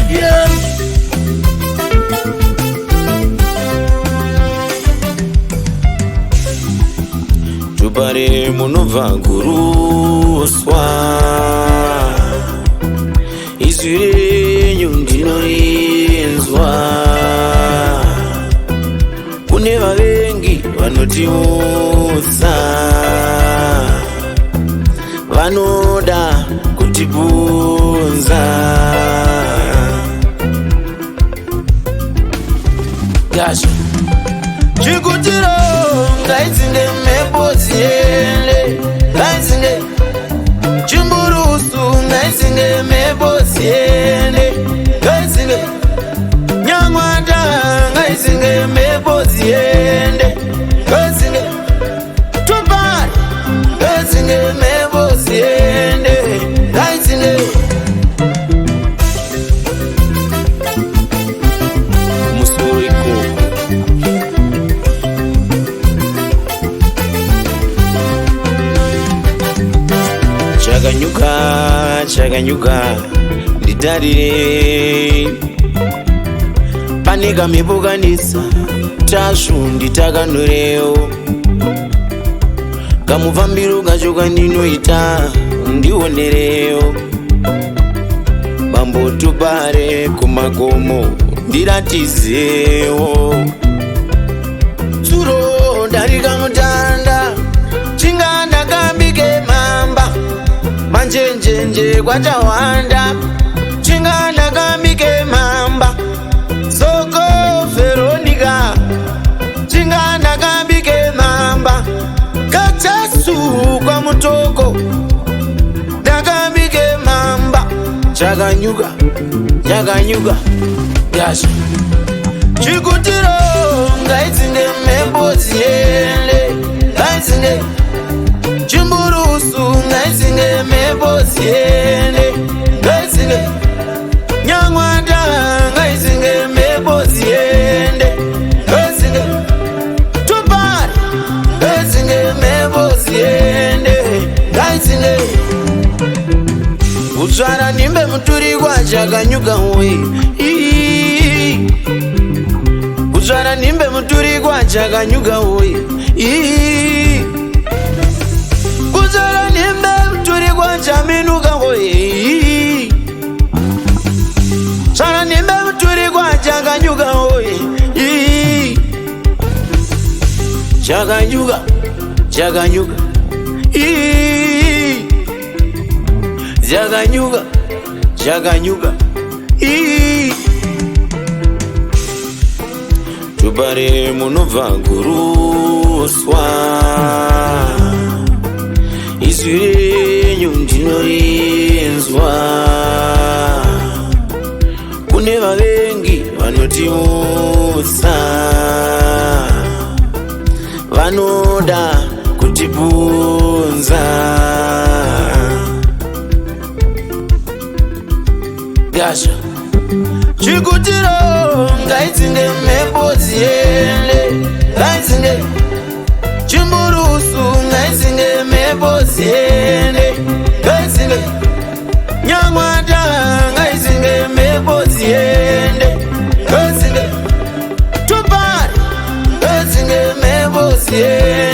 Yeah. Tupare munobva kuruswa, izwi renyu ndinoinzwa. Kune vavengi vanotiutsa, vanoda kutibvunza. Gasha chikutiro ngaidzinge mhepo dziende, ngaidzinge chimburusu ngaidzinge mhepo dziende, ngaidzinge nyamwanda ngaidzinge mhepo dziende, ngaidzinge tupari ngaidzinge mhepo dziende, ngaidzinge chakanyuka nditarire, pane kamhepo kanisa tasvundi takanurewo, kamufambiro kacho kandinoita ndionerewo. Bambotupare kumakomo ndiratizewo, tsuro ndarika mutanda chinga ndakambike mamba, manjenjenje kwachawanda chinga ndakambike mamba. Soko Veronica chinga ndakambike mamba, kachasu kwa mutoko ndakambike mamba. Chakanyuka Gasha chikutiro ngaidzinge mhepo dziende, ngaidzinge chimburusu ngaidzinge mhepo dziende, ngaidzinge nyamwanda ngaidzinge mhepo dziende, ngaidzinge tupari ngaidzinge mhepo dziende, ngaidzinge kutsvara nimbe muturikwa. Chakanyuka we kutsvara nimbe muturikwa. Chakanyuka we kutsvara nimbe muturikwa. Chaminuka we tsvara nimbe muturikwa. Chakanyuka we chakanyuka chakanyuka tupare munobva kuruswa, izwi renyu ndinoinzwa. Kune vavengi vanotiutsa, vanoda kutibvunza. Gasha chikutiro ngaidzinge mhepo dziende, ngaidzinge chimburusu ngaidzinge mhepo dziende, ngaidzinge nyamwanda ngaidzinge mhepo dziende, ngaidzinge tupari ngaidzinge mhepo dziende.